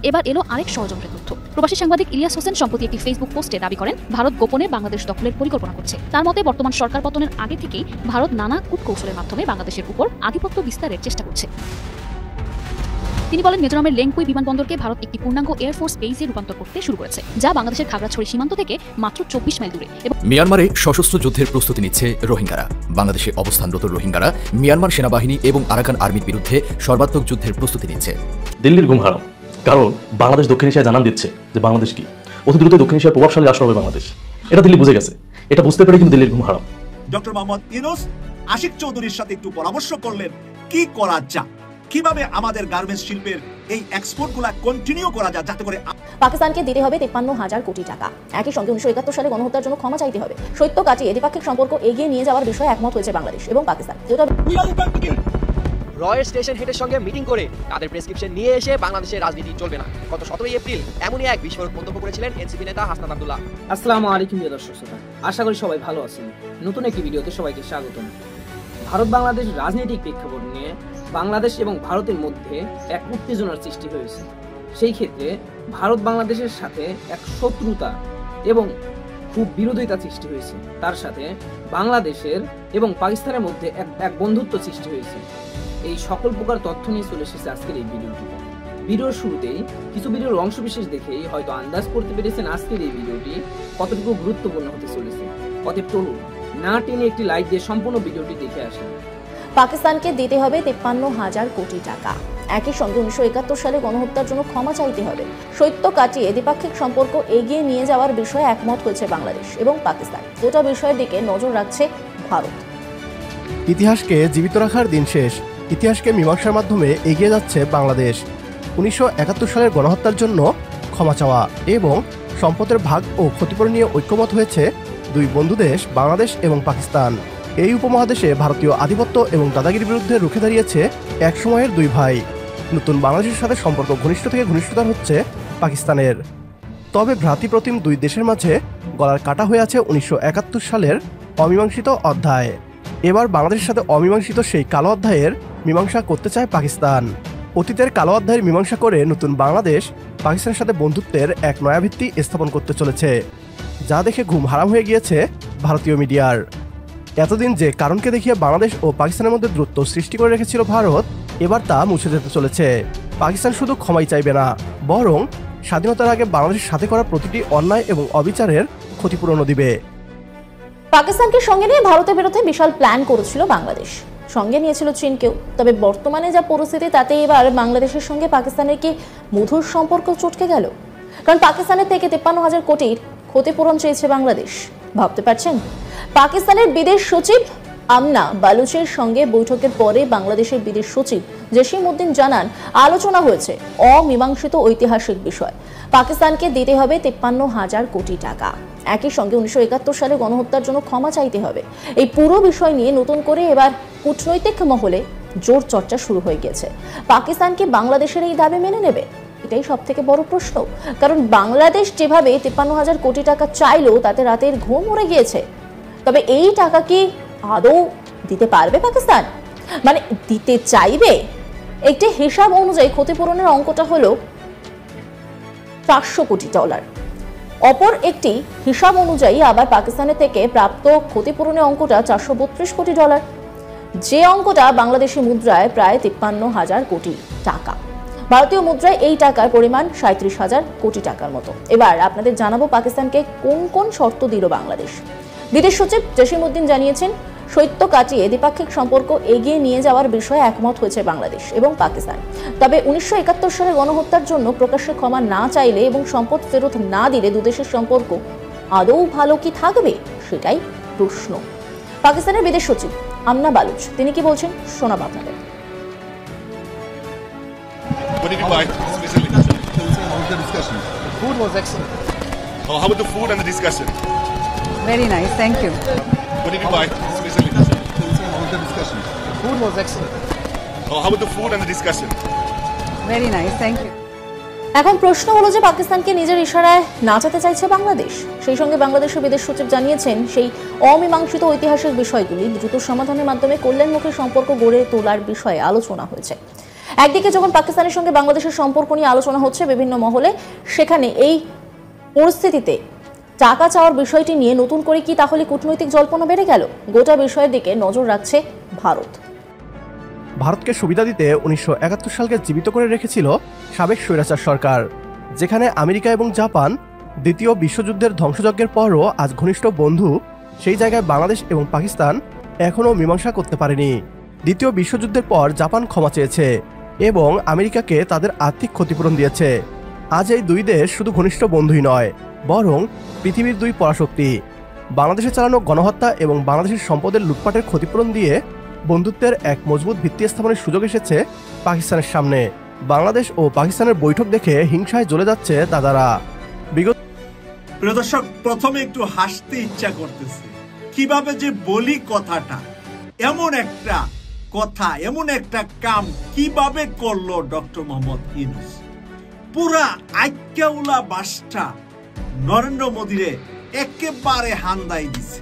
এবার এলো আরেক ষড়যন্ত্রের তথ্য। প্রবাসী সাংবাদিক ইলিয়াস হোসেন সম্প্রতি একটি ফেসবুক পোস্টে দাবি করেন ভারত গোপনে বাংলাদেশ দখলের পরিকল্পনা করছে। তার মতে বর্তমান সরকার পতনের আগে থেকেই ভারত নানা কূটকৌশলের মাধ্যমে বাংলাদেশের উপর আধিপত্য বিস্তারের চেষ্টা করছে। তিনি বলেন মিজোরামের লেংপুই বিমানবন্দরকে ভারত একটি পূর্ণাঙ্গ এয়ারফোর্স বেসে রূপান্তর করতে শুরু করেছে, যা বাংলাদেশের খাগড়াছড়ি সীমান্ত থেকে মাত্র 24 মাইল দূরে। মিয়ানমারে সশস্ত্র যুদ্ধের প্রস্তুতি নিচ্ছে রোহিঙ্গারা। বাংলাদেশে অবস্থানরত রোহিঙ্গারা মিয়ানমার সেনাবাহিনী এবং আরাকান আর্মির বিরুদ্ধে সর্বাত্মক যুদ্ধের প্রস্তুতি নিচ্ছে। দিল্লির ঘুম হারাম, কারণ বাংলাদেশ দক্ষিণ এশিয়ায় জানান দিচ্ছে যে বাংলাদেশ কি অতি দ্রুত দক্ষিণ এশিয়ার প্রভাবশালী রাষ্ট্র হবে বাংলাদেশ। এটা দিল্লি বুঝে গেছে, এটা বুঝতে পেরে কিন্তু দিল্লির ঘুম হারাম। ডক্টর মোহাম্মদ ইউনূস আশিক চৌধুরীর সাথে একটু পরামর্শ করলেন কি করা যায়, কিভাবে আমাদের গার্মেন্টস শিল্পের এই এক্সপোর্টগুলো কন্টিনিউ করা যায়, যাতে করে পাকিস্তানকে দিতে হবে 53,000 কোটি টাকা। একই সঙ্গে 1971 সালে গণহত্যার জন্য ক্ষমা চাইতে হবে। সত্য কাটিয়ে দ্বিপাক্ষিক সম্পর্ক এগিয়ে নিয়ে যাওয়ার বিষয়ে একমত হয়েছে বাংলাদেশ এবং পাকিস্তান। রয়ের স্টেশন হেডের সঙ্গে মিটিং করে তাদের প্রেসক্রিপশন নিয়ে এসে বাংলাদেশের রাজনীতি চলবে না। গত 17 এপ্রিল এমনই এক বিস্ফোরক মন্তব্য করেছিলেন এনসিপি নেতা হাসনাত আব্দুল্লাহ। আসসালামু আলাইকুম প্রিয় দর্শক শ্রোতা, আশা করি সবাই ভালো আছেন। নতুন একটি ভিডিওতে সবাইকে স্বাগতম। ভারত বাংলাদেশ রাজনৈতিক প্রেক্ষাপট নিয়ে বাংলাদেশ এবং ভারতের মধ্যে এক উত্তেজনার সৃষ্টি হয়েছে। সেই ক্ষেত্রে ভারত বাংলাদেশের সাথে এক শত্রুতা এবং খুব বিরোধিতা সৃষ্টি হয়েছে। তার সাথে বাংলাদেশের এবং পাকিস্তানের মধ্যে এক বন্ধুত্ব সৃষ্টি হয়েছে। এই সকল প্রকার তথ্য নিয়ে চলে এসেছে আজকের এই ভিডিওটিতে। ভিডিওর শুরুতেই কিছু ভিডিওর অংশবিশেষ দেখেই হয়তো আন্দাজ করতে পেরেছেন আজকের এই ভিডিওটি কতটুকু গুরুত্বপূর্ণ হতে চলেছে। অতএব চলুন না টেনে একটি লাইক দিয়ে সম্পূর্ণ ভিডিওটি দেখে আসেন। পাকিস্তানকে দিতে হবে 53,000 কোটি টাকা। একই সঙ্গে 1971 সালে গণহত্যার জন্য ক্ষমা চাইতে হবে। সত্য কাটিয়ে দ্বিপাক্ষিক সম্পর্ক এগিয়ে নিয়ে যাওয়ার বিষয়ে একমত হয়েছে বাংলাদেশ এবং পাকিস্তান। গোটা বিষয়ের দিকে নজর রাখছে ভারত। ইতিহাসকে জীবিত রাখার দিন শেষ। ইতিহাসকে মীমাংসার মাধ্যমে এগিয়ে যাচ্ছে বাংলাদেশ। 1971 সালের গণহত্যার জন্য ক্ষমা চাওয়া এবং সম্পদের ভাগ ও ক্ষতিপূরণ নিয়ে ঐক্যমত হয়েছে দুই বন্ধু দেশ বাংলাদেশ এবং পাকিস্তান। এই উপমহাদেশে ভারতীয় আধিপত্য এবং দাদাগিরির বিরুদ্ধে রুখে দাঁড়িয়েছে এক সময়ের দুই ভাই। নতুন বাংলাদেশের সাথে সম্পর্ক ঘনিষ্ঠ থেকে ঘনিষ্ঠতর হচ্ছে পাকিস্তানের। তবে ভ্রাতৃপ্রতিম দুই দেশের মাঝে গলার কাটা হয়ে আছে 1971 সালের অমীমাংসিত অধ্যায়। এবার বাংলাদেশের সাথে অমীমাংসিত সেই কালো অধ্যায়ের মীমাংসা করতে চায় পাকিস্তান। অতীতের কালো অধ্যায়ের মীমাংসা করে নতুন বাংলাদেশ পাকিস্তানের সাথে বন্ধুত্বের এক নয়া ভিত্তি স্থাপন করতে চলেছে, যা দেখে ঘুম হারাম হয়ে গিয়েছে ভারতীয় মিডিয়ার। এতদিন যে কারণকে দেখিয়ে বাংলাদেশ ও পাকিস্তানের মধ্যে দূরত্ব সৃষ্টি করে রেখেছিল ভারত, এবার তা মুছে যেতে চলেছে। পাকিস্তান শুধু ক্ষমাই চাইবে না, বরং স্বাধীনতার আগে বাংলাদেশের সাথে করা প্রতিটি অন্যায় এবং অবিচারের ক্ষতিপূরণও দিবে। পাকিস্তানকে সঙ্গে নিয়ে ভারতের বিরুদ্ধে বিশাল প্ল্যান করেছিল বাংলাদেশ, সঙ্গে নিয়েছিল চীনকেও। তবে বর্তমানে যা পরিস্থিতি তাতে এবার বাংলাদেশের সঙ্গে পাকিস্তানের কি মধুর সম্পর্ক চটকে গেল? কারণ পাকিস্তানের থেকে 53,000 কোটির ক্ষতিপূরণ চেয়েছে বাংলাদেশ। ভাবতে পারছেন? পাকিস্তানের বিদেশ সচিব আমনা বালুচের সঙ্গে বৈঠকের পরে বাংলাদেশের বিদেশ সচিব জসিম উদ্দিন জানান আলোচনা হয়েছে অমীমাংসিত ঐতিহাসিক বিষয়। পাকিস্তানকে দিতে হবে 53,000 কোটি টাকা। একই সঙ্গে 1971 সালে গণহত্যার জন্য ক্ষমা চাইতে হবে। এই পুরো বিষয় নিয়ে নতুন করে এবার কূটনৈতিক মহলে জোর চর্চা শুরু হয়ে গেছে। পাকিস্তান কি বাংলাদেশের এই দাবি মেনে নেবে? এটাই সব থেকে বড় প্রশ্ন। কারণ বাংলাদেশ যেভাবে 53,000 কোটি টাকা চাইলো তাতে রাতের ঘুম উড়ে গিয়েছে। তবে এই টাকা কি আদৌ দিতে পারবে পাকিস্তান? মানে দিতে চাইবে? একটি হিসাব অনুযায়ী ক্ষতিপূরণের অঙ্কটা হলো $400 কোটি। অপর একটি হিসাব অনুযায়ী আবার পাকিস্তানের থেকে প্রাপ্ত ক্ষতিপূরণের অঙ্কটা $432 কোটি, যে অঙ্কটা বাংলাদেশি মুদ্রায় প্রায় 53,000 কোটি টাকা। ভারতীয় মুদ্রায় এই টাকার পরিমাণ 37,000 কোটি টাকার মতো। এবার আপনাদের জানাবো পাকিস্তানকে কোন কোন শর্ত দিল বাংলাদেশ। বিদেশ সচিব জসিম উদ্দিন জানিয়েছেন সত্য কাটিয়ে দ্বিপাক্ষিক সম্পর্ক এগিয়ে নিয়ে যাওয়ার বিষয়ে একমত হয়েছে বাংলাদেশ এবং পাকিস্তান। তবে 1971 সালে গণহত্যার জন্য প্রকাশ্যে ক্ষমা না চাইলে এবং সম্পদ ফেরত না দিলে দুদেশের সম্পর্ক আদৌ ভালো কি থাকবে, সেটাই প্রশ্ন। পাকিস্তানের বিদেশ সচিব আমনা বালুচ তিনি কি বলছেন শোনাব আপনাদের। What did you buy? Especially. How was the discussion? The food was excellent. How about the food and the discussion? Very nice, thank you. What did you buy? Especially. How was the discussion? The food was excellent. How about the food and the discussion? Very nice, thank you. এখন প্রশ্ন হলো যে পাকিস্তানকে নিজের ইশারায় নাচাতে চাইছে বাংলাদেশ। সেই সঙ্গে বাংলাদেশের বিদেশ সচিব জানিয়েছেন সেই অমীমাংসিত ঐতিহাসিক বিষয়গুলি দ্রুত সমাধানের মাধ্যমে কল্যাণমুখী সম্পর্ক গড়ে তোলার বিষয়ে আলোচনা হয়েছে। একদিকে যখন পাকিস্তানের সঙ্গে বাংলাদেশের সম্পর্ক নিয়ে আলোচনা হচ্ছে বিভিন্ন মহলে, সেখানে এই পরিস্থিতিতে টাকা চাওয়ার বিষয়টি নিয়ে নতুন করে কি তাহলে কূটনৈতিক জল্পনা বেড়ে গেল? গোটা বিষয়ের দিকে নজর রাখছে ভারত। ভারতকে সুবিধা দিতে 1971 সালকে জীবিত করে রেখেছিল সাবেক স্বৈরাচার সরকার, যেখানে আমেরিকা এবং জাপান দ্বিতীয় বিশ্বযুদ্ধের ধ্বংসযজ্ঞের পরও আজ ঘনিষ্ঠ বন্ধু, সেই জায়গায় বাংলাদেশ এবং পাকিস্তান এখনও মীমাংসা করতে পারেনি। দ্বিতীয় বিশ্বযুদ্ধের পর জাপান ক্ষমা চেয়েছে এবং আমেরিকাকে তাদের আর্থিক ক্ষতিপূরণ দিয়েছে। আজ এই দুই দেশ শুধু ঘনিষ্ঠ বন্ধুই নয়, বরং পৃথিবীর দুই পরাশক্তি। বাংলাদেশে চালানো গণহত্যা এবং বাংলাদেশের সম্পদের লুটপাটের ক্ষতিপূরণ দিয়ে বন্ধুত্বের এক মজবুত ভিত্তি স্থাপনের সুযোগ এসেছে পাকিস্তানের সামনে। বাংলাদেশ ও পাকিস্তানের বৈঠক দেখে হিংসায় জ্বলে যাচ্ছে দাদারা। প্রিয় দর্শক, প্রথমে একটু হাসতে ইচ্ছা করতেছে, কিভাবে যে বলি কথাটা, এমন একটা কথা, এমন একটা কাম কিভাবে করলো ডক্টর মোহাম্মদ ইউনূস। পুরা আইক্যাউলা বাসটা নরেন্দ্র মোদীরে একেবারে হান্দাই দিছে।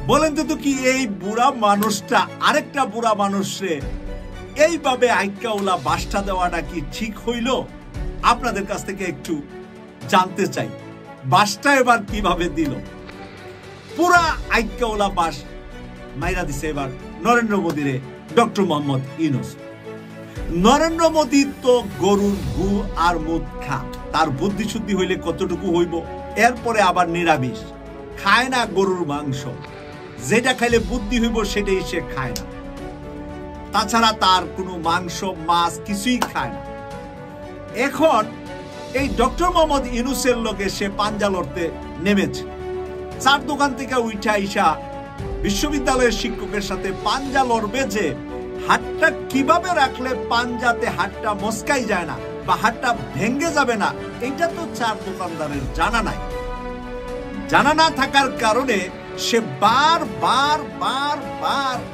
বলেন তো কি এই বুড়া মানুষটা আরেকটা বুড়া মানুষে এইভাবে আইক্যাউলা বাসটা দেওয়াটা কি ঠিক হইল? আপনাদের কাছ থেকে একটু জানতে চাই, বাসটা এবার কিভাবে দিল? পুরা আইক্যাউলা বাস মাইরা দিছে এবার নরেন্দ্র মোদীরে ডক্টর মোহাম্মদ ইউনূস। নরেন্দ্র মোদী তো গরুর গু আর মুদ খা, তার বুদ্ধি শুদ্ধি হইলে কতটুকু হইব। এরপরে আবার নিরামিষ, খায় না গরুর মাংস, যেটা খাইলে বুদ্ধি হইব সেটাই সে খায় না। তাছাড়া তার কোনো মাংস মাছ কিছুই খায় না। এখন এই ডক্টর মোহাম্মদ ইউনূসের লগে সে পাঞ্জা লড়তে নেমেছে। চার দোকান থেকে উঠা আইসা বিশ্ববিদ্যালয়ের শিক্ষকের সাথে পাঞ্জা লড়বে যে হাতটা কিভাবে রাখলে পাঞ্জাতে হাতটা মস্কাই যায় না বা হাতটা ভেঙ্গে যাবে না, এটা তো চার দোকানদারের জানা নাই। জানা না থাকার কারণে সে বার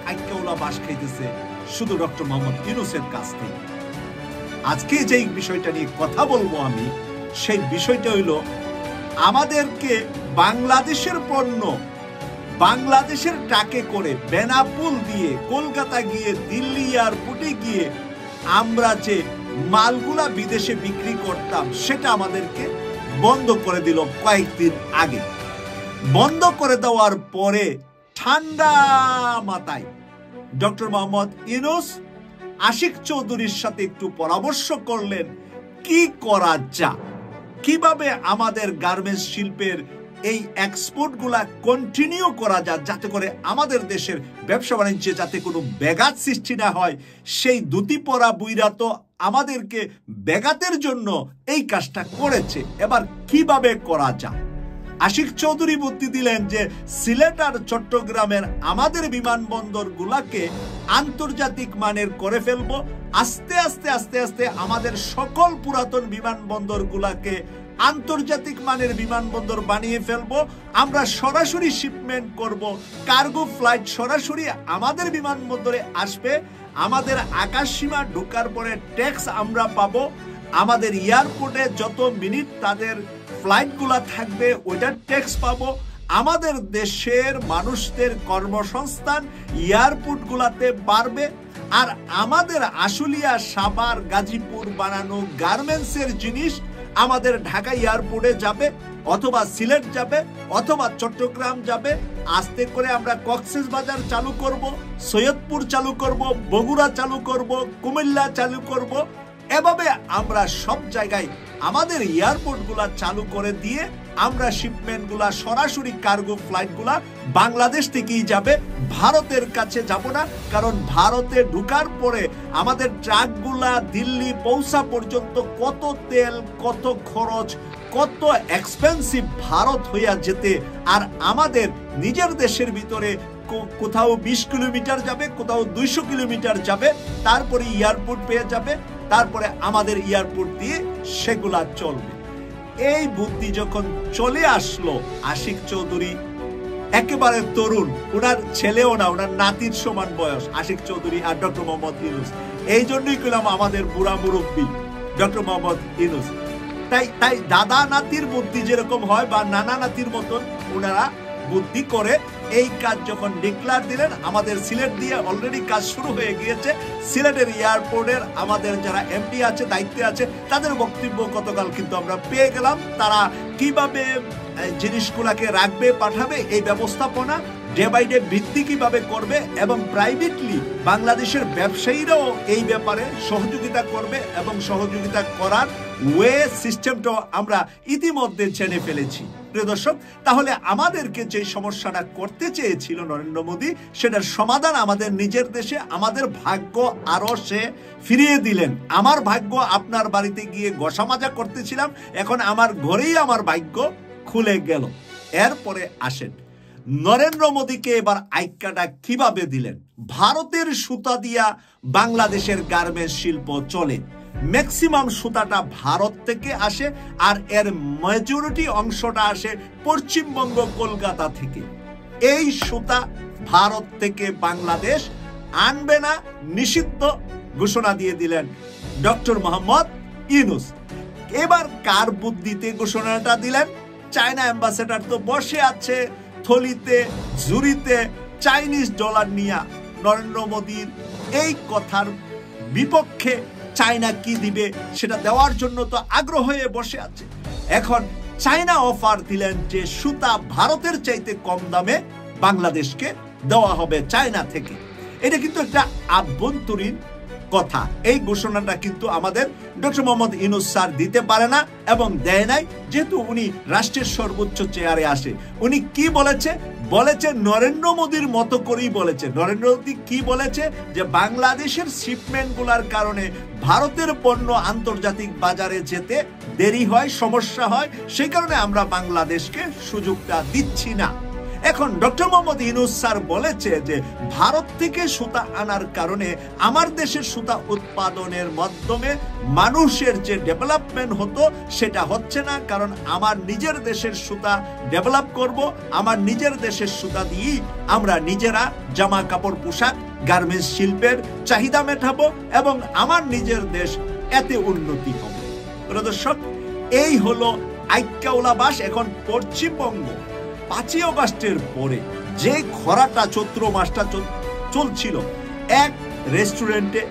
আইক্যাউলা বাস খাইতেছে শুধু ডক্টর মোহাম্মদ ইউনূসের কাছ থেকে। আজকে যেই বিষয়টা নিয়ে কথা বলবো আমি, সেই বিষয়টা হইল আমাদেরকে বাংলাদেশের পণ্য বাংলাদেশের টাকে করে বেনাপুল দিয়ে কলকাতা গিয়ে দিল্লি এয়ারপোর্টে গিয়ে আমরা যে মালগুলা বিদেশে বিক্রি করতাম সেটা আমাদেরকে বন্ধ করে দিল কয়েকদিন আগে। বন্ধ করে দেওয়ার পরে ঠান্ডা মাথায় ডক্টর মোহাম্মদ ইউনূস আশিক চৌধুরীর সাথে একটু পরামর্শ করলেন কি করা যায়, কিভাবে আমাদের গার্মেন্টস শিল্পের এই এক্সপোর্ট গুলা কন্টিনিউ করা যায়, যাতে করে আমাদের দেশের ব্যবসা বাণিজ্যে যাতে কোনো ব্যাঘাত সৃষ্টি না হয়। সেই দুটি পরা বুইরা তো আমাদেরকে ব্যাঘাতের জন্য এই কাজটা করেছে, এবার কিভাবে করা যায়। আশিক চৌধুরী বুদ্ধি দিলেন যে সিলেট আর চট্টগ্রামের আমাদের বিমানবন্দর গুলাকে আন্তর্জাতিক মানের করে ফেলবো। আস্তে আস্তে আস্তে আস্তে আমাদের সকল পুরাতন বিমানবন্দর গুলাকে আন্তর্জাতিক মানের বিমানবন্দর বানিয়ে ফেলবো। আমরা সরাসরি শিপমেন্ট করব, কার্গো ফ্লাইট সরাসরি আমাদের বিমানবন্দরে আসবে। আমাদের আকাশ সীমা ঢোকার পরে ট্যাক্স আমরা পাবো। আমাদের এয়ারপোর্টে যত মিনিট তাদের ফ্লাইটগুলা থাকবে ওইটার ট্যাক্স পাবো। আমাদের দেশের মানুষদের কর্মসংস্থান এয়ারপোর্টগুলাতে বাড়বে। আর আমাদের আশুলিয়া, সাভার, গাজীপুর বানানো গার্মেন্টসের জিনিস আমাদের ঢাকা এয়ারপোর্টে যাবে, অথবা সিলেট যাবে, অথবা চট্টগ্রাম যাবে। আস্তে করে আমরা কক্সবাজার চালু করব, সৈয়দপুর চালু করব, বগুড়া চালু করব, কুমিল্লা চালু করব। এভাবে আমরা সব জায়গায় আমাদের এয়ারপোর্টগুলা চালু করে দিয়ে আমরা শিপমেন্টগুলা সরাসরি কার্গো ফ্লাইটগুলা বাংলাদেশ থেকেই যাবে, ভারতের কাছে যাব না। কারণ ভারতে ঢুকার পরে আমাদের ট্রাকগুলা দিল্লি পৌঁছা পর্যন্ত কত তেল, কত খরচ, কত এক্সপেন্সিভ ভারত হইয়া যেতে। আর আমাদের নিজের দেশের ভিতরে কোথাও 20 কিলোমিটার যাবে, কোথাও 200 কিলোমিটার যাবে, তারপরে এয়ারপোর্ট পেয়ে যাবে, তারপরে আমাদের এয়ারপোর্ট দিয়ে সেগুলা চলবে। এই বুদ্ধি যখন চলে আসলো আশিক চৌধুরী একেবারে তরুণ, ওনার ছেলেও না, ওনার নাতির সমান বয়স আশিক চৌধুরী আর ডক্টর মোহাম্মদ ইউনূস। এই জন্যই কইলাম আমাদের বুড়া মুরব্বী ডক্টর মোহাম্মদ ইউনূস। তাই দাদা নাতির বুদ্ধি যেরকম হয় বা নানা নাতির মতন ওনারা বুদ্ধি করে এই কাজ যখন ডিক্লার দিলেন, আমাদের সিলেট দিয়ে অলরেডি কাজ শুরু হয়ে গিয়েছে। সিলেটের এয়ারপোর্টের আমাদের যারা এমডি আছে, দায়িত্বে আছে, তাদের বক্তব্য গতকাল কিন্তু আমরা পেয়ে গেলাম। তারা কিভাবে জিনিসগুলাকে রাখবে, পাঠাবে, এই ব্যবস্থাপনা ডে বাই ডে বৃদ্ধি কিভাবে করবে এবং প্রাইভেটলি বাংলাদেশের ব্যবসায়ীরাও এই ব্যাপারে সহযোগিতা করবে এবং সহযোগিতা করার ওয়ে সিস্টেমটাও আমরা ইতিমধ্যে জেনে ফেলেছি। প্রিয় দর্শক, তাহলে আমাদেরকে যে সমস্যাটা করতে চেয়েছিল নরেন্দ্র মোদী, সেটার সমাধান আমাদের নিজের দেশে, আমাদের ভাগ্য আরো সে ফিরিয়ে দিলেন। আমার ভাগ্য আপনার বাড়িতে গিয়ে গোসা মাজা করতেছিলাম, এখন আমার ঘরেই আমার ভাগ্য খুলে গেল। এরপরে আসেন নরেন্দ্র মোদীকে এবার আইক্যাটা কিভাবে দিলেন। ভারতের সুতা দিয়া বাংলাদেশের গার্মেন্টস শিল্প চলে, ম্যাক্সিমাম সুতাটা ভারত থেকে আসে, আর এর মেজরিটি অংশটা আসে পশ্চিমবঙ্গ, কলকাতা থেকে। এই সুতা ভারত থেকে বাংলাদেশ আনবে না, নিষিদ্ধ ঘোষণা দিয়ে দিলেন ডক্টর মোহাম্মদ ইউনূস। এবার কার বুদ্ধিতে ঘোষণাটা দিলেন? চায়না অ্যাম্বাসেডার তো বসে আছে থলিতে ঝুড়িতে চাইনিজ ডলার নিয়ে। নরেন্দ্র মোদীর এই কথার বিপক্ষে চায়না কি দিবে সেটা দেওয়ার জন্য তো আগ্রহ হয়ে বসে আছে। এখন চায়না অফার দিলেন যে সুতা ভারতের চাইতে কম দামে বাংলাদেশকে দেওয়া হবে চায়না থেকে। এটা কিন্তু একটা আভ্যন্তরীণ কথা। এই ঘোষণাটা কিন্তু আমাদের ডক্টর মোহাম্মদ ইউনূস স্যার দিতে পারে না এবং দেয় নাই, যেহেতু উনি রাষ্ট্রের সর্বোচ্চ চেয়ারে আসে। উনি কি বলেছে? বলেছে নরেন্দ্র মোদীর মতো করেই বলেছে। নরেন্দ্র মোদী কি বলেছে? যে বাংলাদেশের শিপমেন্ট গুলার কারণে ভারতের পণ্য আন্তর্জাতিক বাজারে যেতে দেরি হয়, সমস্যা হয়, সেই কারণে আমরা বাংলাদেশকে সুযোগটা দিচ্ছি না। এখন ডক্টর মোহাম্মদ ইউনূস স্যার বলেছে যে ভারত থেকে সুতা আনার কারণে আমার দেশের সুতা উৎপাদনের মাধ্যমে মানুষের যে ডেভেলপমেন্ট হতো সেটা হচ্ছে না, কারণ আমার নিজের দেশের সুতা ডেভেলপ করব, আমার নিজের দেশের সুতা দিয়েই আমরা নিজেরা জামা কাপড়, পোশাক, গার্মেন্টস শিল্পের চাহিদা মেটাবো এবং আমার নিজের দেশ এতে উন্নতি হবে। প্রিয় দর্শক, এই হলো আইক্যাওলাবাস। এখন পশ্চিমবঙ্গ 5ই অগস্টের পরে যে খরাটা চৈত্র মাসটা চলছিল, 1 রেস্টুরেন্টে,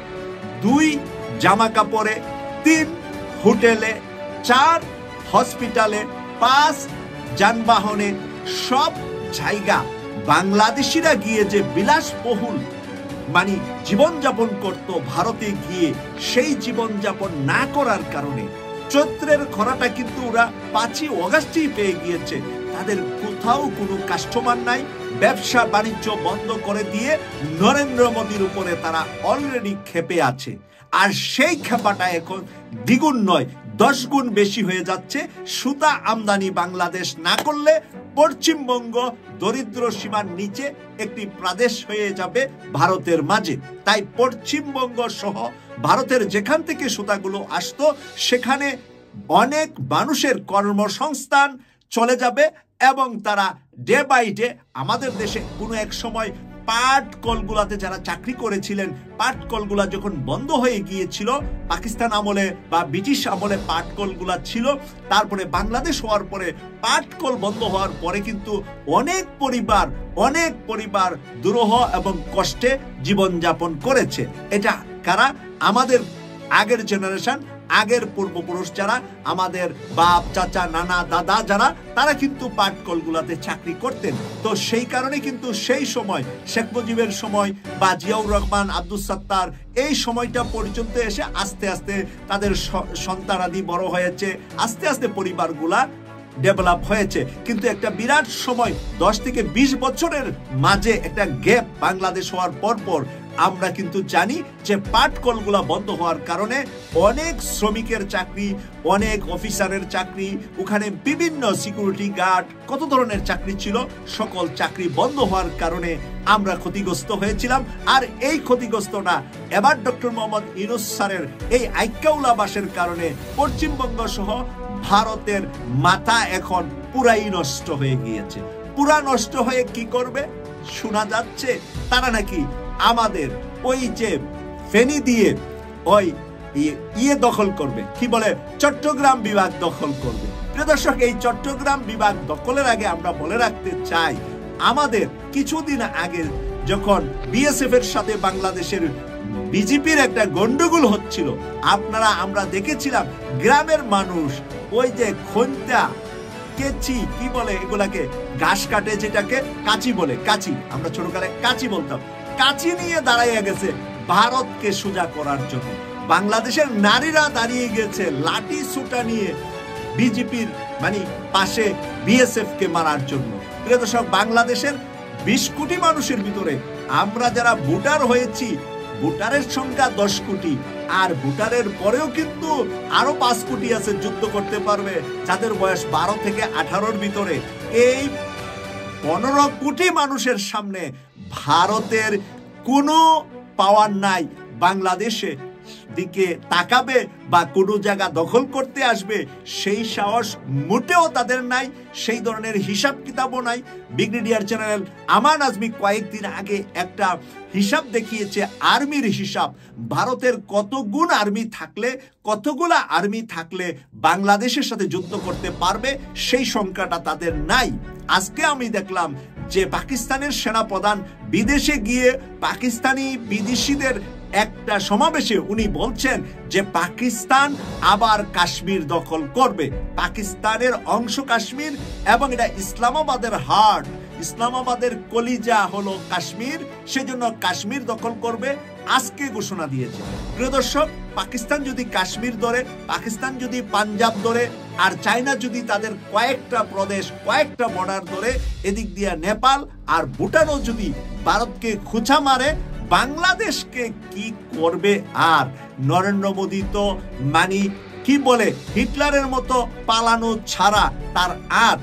2 জামা কাপড়ে, 3 হোটেলে, 4 হসপিটালে, 5 যানবাহনে, সব জায়গা বাংলাদেশিরা গিয়ে যে বিলাসবহুল মানে জীবনযাপন করত ভারতে গিয়ে, সেই জীবনযাপন না করার কারণে চৈত্রের খরাটা কিন্তু ওরা 5ই অগস্টেই পেয়ে গিয়েছে। তাদের কোথাও কোনো কাস্টমার নাই, ব্যবসা বাণিজ্য বন্ধ করে দিয়ে নরেন্দ্র মোদীর উপরে তারা অলরেডি ক্ষেপে আছে। আর সেই ক্ষেপাটা এখন দ্বিগুণ নয়, 10 গুণ বেশি হয়ে যাচ্ছে। সুতা আমদানি বাংলাদেশ না করলে পশ্চিমবঙ্গ দরিদ্র সীমার নিচে একটি প্রদেশ হয়ে যাবে ভারতের মাঝে। তাই পশ্চিমবঙ্গ সহ ভারতের যেখান থেকে সুতাগুলো আসতো সেখানে অনেক মানুষের কর্মসংস্থান চলে যাবে এবং তারা ডে বাই ডে আমাদের দেশে কোনো এক সময় পাট কলগুলাতে যারা চাকরি করেছিলেন, পাট কলগুলা যখন বন্ধ হয়ে গিয়েছিল, পাকিস্তান আমলে বা ব্রিটিশ আমলে পাট কলগুলা ছিল, তারপরে বাংলাদেশ হওয়ার পরে পাট কল বন্ধ হওয়ার পরে কিন্তু অনেক পরিবার দুরূহ এবং কষ্টে জীবনযাপন করেছে। এটা কারা? আমাদের আগের জেনারেশন, আগের পূর্বপুরুষ যারা, আমাদের বাপ, চাচা, নানা, দাদা যারা, তারা কিন্তু পাট কলগুলাতে চাকরি করতেন। তো সেই কারণে কিন্তু সেই সময় শেখ মুজিবের সময় বা জিয়াউর রহমান, আব্দুল সাত্তার, এই সময়টা পর্যন্ত এসে আস্তে আস্তে তাদের সন্তানাদি বড় হয়েছে, আস্তে আস্তে পরিবারগুলা ডেভেলপ হয়েছে। কিন্তু একটা বিরাট সময় 10 থেকে 20 বছরের মাঝে একটা গ্যাপ বাংলাদেশ হওয়ার পর আমরা কিন্তু জানি যে পাট কলগুলা বন্ধ হওয়ার কারণে অনেক শ্রমিকের চাকরি, অনেক অফিসারের চাকরি, ওখানে বিভিন্ন সিকিউরিটি গার্ড, কত ধরনের চাকরি ছিল, সকল চাকরি বন্ধ হওয়ার কারণে আমরা ক্ষতিগ্রস্ত হয়েছিলাম। আর এই ক্ষতিগ্রস্তটা এবার ডক্টর মোহাম্মদ ইউনূস স্যারের এই আইক্যাওলাবাসের কারণে পশ্চিমবঙ্গ সহ ভারতের মাথা এখন পুরাই নষ্ট হয়ে গিয়েছে। পুরা নষ্ট হয়ে কি করবে? শোনা যাচ্ছে তারা নাকি আমাদের ওই যে ফেনী দিয়ে ওই দখল করবে, কি বলে, চট্টগ্রাম বিভাগ দখল করবে। প্রিয় দর্শক, এই চট্টগ্রাম বিভাগ দখলের আগে আমরা বলে রাখতে চাই, আমাদের কিছুদিন আগে যখন বিএসএফ এর সাথে বাংলাদেশের বিজেপির একটা গন্ডগোল হচ্ছিল, আমরা দেখেছিলাম গ্রামের মানুষ ওই যে খন্তা কেচি কি বলে এগুলাকে, ঘাস কাটে যেটাকে কাঁচি বলে, কাঁচি, আমরা ছোটকালে কাঁচি বলতাম, কাঁচি নিয়ে দাঁড়াইয়া গেছে ভারতকে সোজা করার জন্য। বাংলাদেশের নারীরা দাঁড়িয়ে গেছে লাঠি সুটা নিয়ে বিজেপির পাশে বিএসএফ কে মারার জন্য। প্রিয় দর্শক, বাংলাদেশের 20 কোটি মানুষের ভিতরে আমরা যারা ভোটার হয়েছি, ভোটারের সংখ্যা 10 কোটি, আর ভোটারের পরেও কিন্তু আরো 5 কোটি আছে যুদ্ধ করতে পারবে, যাদের বয়স 12 থেকে 18-র ভিতরে। এই 15 কোটি মানুষের সামনে ভারতের কোনো পাওয়ার নাই বাংলাদেশে দিকে তাকাবে বা কোনো জায়গা দখল করতে আসবে, সেই সাহস মোটেও তাদের নাই, সেই ধরনের হিসাব কিতাবও নাই। ব্রিগেডিয়ার জেনারেল আমান আজমি কয়েকদিন আগে একটা হিসাব দেখিয়েছে, আর্মির হিসাব, ভারতের কতগুণ আর্মি থাকলে, কতগুলা আর্মি থাকলে বাংলাদেশের সাথে যুদ্ধ করতে পারবে, সেই সংখ্যাটা তাদের নাই। আজকে আমি দেখলাম যে পাকিস্তানের সেনাপ্রধান বিদেশে গিয়ে পাকিস্তানি বিদেশিদের একটা সমাবেশে উনি বলছেন যে পাকিস্তান আবার কাশ্মীর দখল করবে, পাকিস্তানের অংশ কাশ্মীর, এবং এটা ইসলামাবাদের হার্ট, ইসলামাবাদের কলিজা হলো কাশ্মীর, সেজন্য কাশ্মীর দখল করবে, আজকে ঘোষণা দিয়েছে। প্রিয় দর্শক, পাকিস্তান যদি কাশ্মীর ধরে, পাকিস্তান যদি পাঞ্জাব ধরে, আর চায়না যদি তাদের কয়েকটা প্রদেশ, কয়েকটা বর্ডার ধরে, এদিক দিয়ে নেপাল আর ভুটানও যদি ভারতকে খোঁচা মারে, বাংলাদেশকে কি করবে? আর নরেন্দ্র মোদী তো কি বলে, হিটলারের মতো পালানো ছাড়া তার আর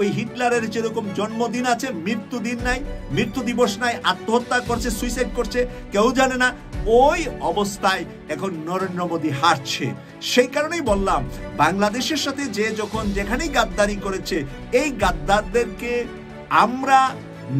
ওই হিটলারের যেরকম জন্মদিন আছে, মৃত্যুদিন নাই, মৃত্যু দিবস নাই, আত্মহত্যা করছে, সুইসাইড করছে, কেউ জানে না, ওই অবস্থায় এখন নরেন্দ্র মোদী হারছে। সেই কারণেই বললাম, বাংলাদেশের সাথে যে যখন যেখানেই গাদ্দারি করেছে, এই গাদ্দারদেরকে আমরা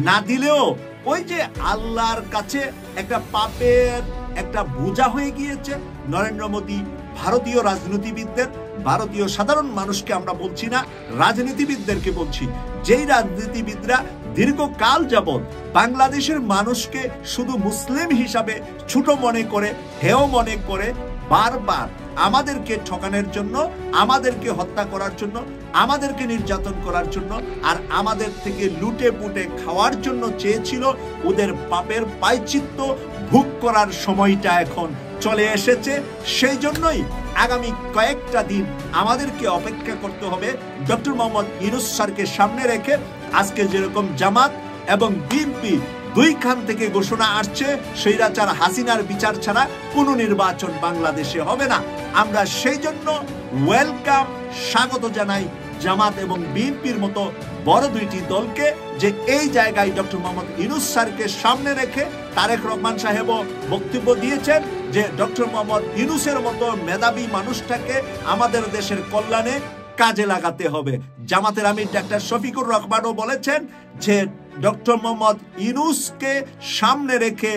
না দিলেও ওই যে আল্লাহর কাছে একটা পাপের একটা বোঝা হয়ে গিয়েছে নরেন্দ্র মোদী। ভারতীয় রাজনীতিবিদদের, ভারতীয় সাধারণ মানুষকে আমরা বলছি না, রাজনীতিবিদদেরকে বলছি, যেই রাজনীতিবিদরা দীর্ঘকাল যাবৎ বাংলাদেশের মানুষকে শুধু মুসলিম হিসাবে ছোট মনে করে, হেয় মনে করে, বারবার আমাদেরকে ঠকানোর জন্য, আমাদেরকে হত্যা করার জন্য, আমাদেরকে নির্যাতন করার জন্য, আর আমাদের থেকে লুটে পুটে খাওয়ার জন্য চেয়েছিল, ওদের পাপের প্রায়শ্চিত্ত ভোগ করার সময়টা এখন চলে এসেছে। সেই জন্যই আগামী কয়েকটা দিন আমাদেরকে অপেক্ষা করতে হবে ডক্টর মোহাম্মদ ইউনূস স্যারকে সামনে রেখে। আজকে যেরকম জামাত এবং বিএনপি দুইখান থেকে ঘোষণা আসছে, স্বৈরাচার হাসিনার বিচার ছাড়া কোনো নির্বাচন বাংলাদেশে হবে না। আমরা সেই জন্য ওয়েলকাম, স্বাগত জানাই জামাত এবং বিএনপির মতো বড় দুইটি দলকে, যে এই জায়গায় ডক্টর মোহাম্মদ ইউনূস স্যারকে সামনে রেখে তারেক রহমান সাহেবও বক্তব্য দিয়েছেন যে ডক্টর মোহাম্মদ ইউনূসের মতো মেধাবী মানুষটাকে আমাদের দেশের কল্যাণে কাজে লাগাতে হবে। জামাতের আমির ডাক্তার শফিকুর রহমানও বলেছেন যে ডক্টর মোহাম্মদ ইউনূসকে সামনে রেখে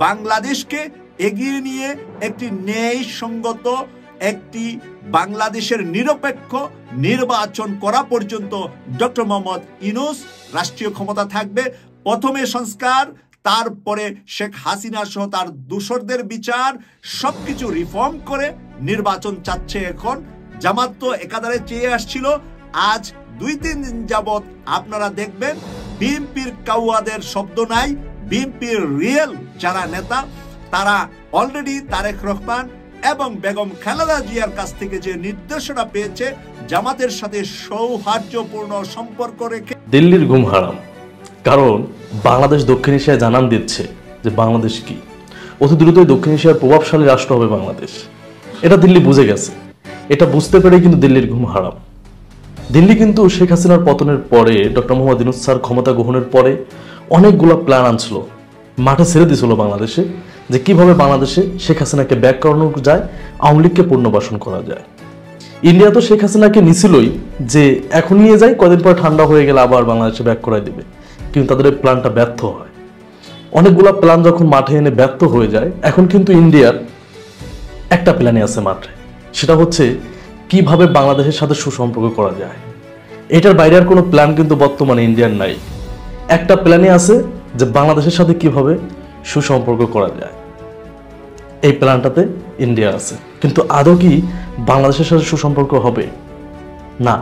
বাংলাদেশকে এগিয়ে নিয়ে একটি ন্যায়সঙ্গত, একটি বাংলাদেশের নিরপেক্ষ নির্বাচন করা পর্যন্ত ডক্টর মোহাম্মদ ইউনূস রাষ্ট্রীয় ক্ষমতা থাকবে। প্রথমে সংস্কার, তারপরে শেখ হাসিনা সহ তার দোসরদের বিচার, সবকিছু রিফর্ম করে নির্বাচন চাচ্ছে এখন জামাত। তো একাধারে চেয়ে আসছিল, আজ 2-3 দিন যাবৎ আপনারা দেখবেন বিএনপির কাউয়াদের শব্দ নাই। বিএনপির রিয়েল যারা নেতা, তারা অলরেডি তারেক রহমান এবং বেগম খালেদা জিয়ার কাছ থেকে যে নির্দেশনা পেয়েছে, জামাতের সাথে সৌহার্দ্যপূর্ণ সম্পর্ক রেখে দিল্লির ঘুম হারাম, কারণ বাংলাদেশ দক্ষিণ এশিয়ায় জানান দিচ্ছে যে বাংলাদেশ কি, অতি দ্রুতই দক্ষিণ এশিয়ার প্রভাবশালী রাষ্ট্র হবে বাংলাদেশ। এটা দিল্লি বুঝে গেছে, এটা বুঝতে পেরে কিন্তু দিল্লির ঘুম হারাম। দিল্লি কিন্তু শেখ হাসিনার পতনের পরে, ডক্টর মোহাম্মদ ইউনূস স্যার ক্ষমতা গ্রহণের পরে অনেকগুলো প্ল্যান আনছিল, মাঠে ছেড়ে দিয়েছিল বাংলাদেশে, যে কিভাবে বাংলাদেশে শেখ হাসিনাকে ব্যাক করানো যায়, আওয়ামী লীগকে পুনর্বাসন করা যায়। ইন্ডিয়া তো শেখ হাসিনাকে নিছিলই যে এখন নিয়ে যাই, কদিন পর ঠান্ডা হয়ে গেলে আবার বাংলাদেশে ব্যাক করাই দেবে, কিন্তু তাদের এই প্ল্যানটা ব্যর্থ হয়। অনেকগুলো প্ল্যান যখন মাঠে এনে ব্যর্থ হয়ে যায়, এখন কিন্তু ইন্ডিয়ার একটা প্ল্যানই আছে মাঠে, সেটা হচ্ছে কিভাবে বাংলাদেশের সাথে সুসম্পর্ক করা যায়। এটার বাইরে আর কোনো প্ল্যান কিন্তু বর্তমানে ইন্ডিয়ার নাই। একটা প্ল্যানই আছে যে বাংলাদেশের সাথে কিভাবে সুসম্পর্ক করা যায়, এই প্ল্যানটাতে ইন্ডিয়া আছে। কিন্তু আদৌ কি বাংলাদেশের সাথে সুসম্পর্ক হবে? না।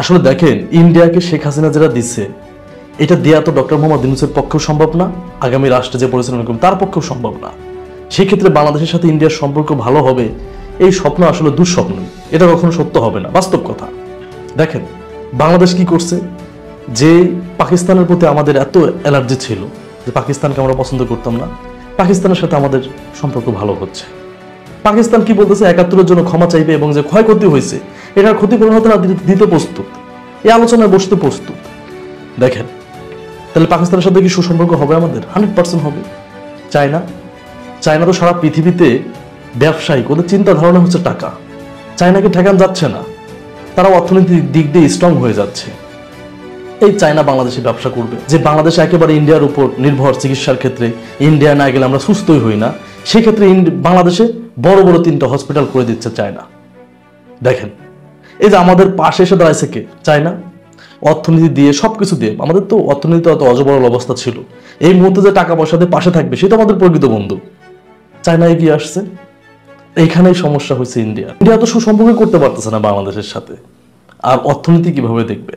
আসলে দেখেন, ইন্ডিয়াকে শেখ হাসিনা যেটা দিচ্ছে, এটা দেওয়া তো ডক্টর মোহাম্মদ ইউনূসের পক্ষেও সম্ভব না, আগামী রাষ্ট্রে যে পরিচালনা করবেন তার পক্ষেও সম্ভব না। সেই ক্ষেত্রে বাংলাদেশের সাথে ইন্ডিয়ার সম্পর্ক ভালো হবে, এই স্বপ্ন আসলে দুঃস্বপ্ন, এটা কখনো সত্য হবে না, বাস্তব কথা। দেখেন বাংলাদেশ কি করছে, যে পাকিস্তানের প্রতি আমাদের এত অ্যালার্জি ছিল, যে পাকিস্তানকে আমরা পছন্দ করতাম না, পাকিস্তানের সাথে আমাদের সম্পর্ক ভালো হচ্ছে। পাকিস্তান কি বলতেছে, ৭১-এর জন্য ক্ষমা চাইবে এবং যে ক্ষয়ক্ষতি হয়েছে এটার ক্ষতিপূরণ হতে না দিতে প্রস্তুত, এই আলোচনায় বসতে প্রস্তুত। দেখেন তাহলে পাকিস্তানের সাথে কি সুসম্পর্ক হবে আমাদের? 100% হবে। চায়না তো সারা পৃথিবীতে ব্যবসায়িক, ওদের চিন্তা ধারণা হচ্ছে টাকা। চায়নাকে ঠেকান যাচ্ছে না, তারা অর্থনৈতিক দিক দিয়ে স্ট্রং হয়ে যাচ্ছে। এই চায়না বাংলাদেশে ব্যবসা করবে, যে বাংলাদেশে একেবারে ইন্ডিয়ার উপর নির্ভর চিকিৎসার ক্ষেত্রে, ইন্ডিয়া না গেলে আমরা সুস্থই হই না, সেক্ষেত্রে বাংলাদেশে বড় বড় 3টা হসপিটাল করে দিচ্ছে চায়না। দেখেন এই যে আমাদের পাশে এসে দাঁড়াইছে কে? চায়না। অর্থনীতি দিয়ে, সবকিছু দিয়ে। আমাদের তো অর্থনীতি অত অজবরল অবস্থা ছিল, এই মুহূর্তে যে টাকা পয়সা দিয়ে পাশে থাকবে সেটা আমাদের প্রকৃত বন্ধু। চায়না এগিয়ে আসছে, এইখানেই সমস্যা হয়েছে ইন্ডিয়া তো সুসম্পর্ক করতে পারতেছে না বাংলাদেশের সাথে। আর অর্থনীতি কিভাবে দেখবে?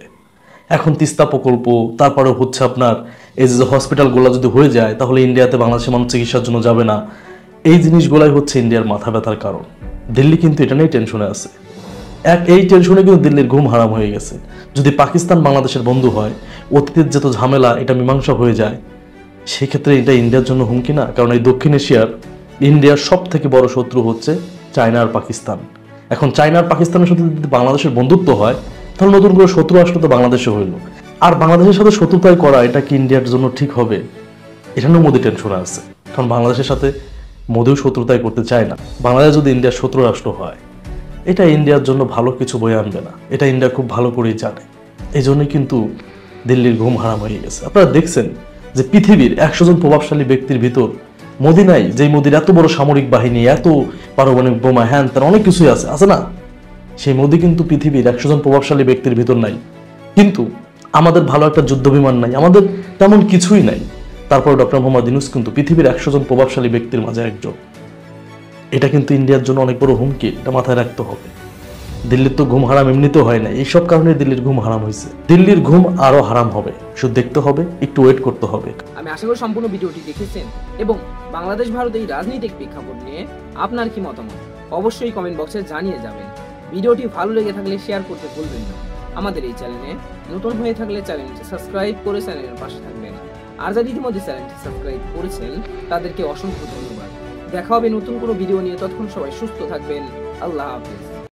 এখন তিস্তা প্রকল্প, তারপরে হচ্ছে আপনার এই যে হসপিটালগুলো যদি হয়ে যায়, তাহলে ইন্ডিয়াতে বাংলাদেশের মানুষ চিকিৎসার জন্য যাবে না। এই জিনিসগুলাই হচ্ছে ইন্ডিয়ার মাথা ব্যথার কারণ। দিল্লি কিন্তু এটা নিয়ে টেনশনে আছে। এই টেনশনে কিন্তু দিল্লির ঘুম হারাম হয়ে গেছে। যদি পাকিস্তান বাংলাদেশের বন্ধু হয়, অতীতের যত ঝামেলা এটা মীমাংসা হয়ে যায়, সেক্ষেত্রে এটা ইন্ডিয়ার জন্য হুমকি না? কারণ এই দক্ষিণ এশিয়ার ইন্ডিয়ার সব থেকে বড় শত্রু হচ্ছে চায়না আর পাকিস্তান। এখন চায়না আর পাকিস্তানের সাথে যদি বাংলাদেশের বন্ধুত্ব হয়, তাহলে নতুন করে শত্রু আসলে তো বাংলাদেশে হইল। আর বাংলাদেশের সাথে শত্রুতায় করা এটা কি ইন্ডিয়ার জন্য ঠিক হবে? এটা নিয়েও মোদি টেনশনে আছে। কারণ বাংলাদেশের সাথে মোদিও শত্রুতায় করতে চায় না। বাংলাদেশ যদি ইন্ডিয়ার শত্রু রাষ্ট্র হয়, এটা ইন্ডিয়ার জন্য ভালো কিছু বয়ে আনবে না, এটা ইন্ডিয়া খুব ভালো করেই জানে। এই জন্যই কিন্তু দিল্লির ঘুম হারাম হয়ে গেছে। আপনারা দেখছেন যে পৃথিবীর 100 জন প্রভাবশালী ব্যক্তির ভিতর মোদি নাই, যেই মোদির এত বড় সামরিক বাহিনী, এত পারমাণবিক বোমা, হ্যান তার অনেক কিছুই আছে না? সেই মোদি কিন্তু পৃথিবীর 100 জন প্রভাবশালী ব্যক্তির ভিতর নাই। কিন্তু আমাদের ভালো একটা যুদ্ধ বিমান নাই, আমাদের তেমন কিছুই নাই। তারপর ডক্টর মোহাম্মদ ইউনূস কিন্তু পৃথিবীর 100 জন প্রভাবশালী ব্যক্তির মাঝে একজন। এটা কিন্তু ইন্ডিয়ার জন্য অনেক বড় হুমকি, এটা মাথায় রাখতে হবে। দিল্লির তো ঘুম হারাম এমনিতেও হয় না, এইসব কারণে দিল্লির ঘুম হারাম হয়েছে। দিল্লির ঘুম আরো হারাম হবে, শুধু দেখতে হবে, একটু ওয়েট করতে হবে। আমি আশা করি সম্পূর্ণ ভিডিওটি দেখেছেন এবং বাংলাদেশ ভারত এই রাজনৈতিক প্রেক্ষাপট নিয়ে আপনার কি মতামত অবশ্যই কমেন্ট বক্সে জানিয়ে যাবেন। ভিডিওটি ভালো লেগে থাকলে শেয়ার করতে ভুলবেন না। আমাদের এই চ্যানেলে নতুন হয়ে থাকলে চ্যানেলটি সাবস্ক্রাইব করে চ্যানেলের পাশে থাকবেন। আর যারা ইতিমধ্যে চ্যানেলটি সাবস্ক্রাইব করেছেন তাদেরকে অসংখ্য ধন্যবাদ। দেখা হবে নতুন কোনো ভিডিও নিয়ে, ততক্ষণ সবাই সুস্থ থাকবেন। আল্লাহ হাফেজ।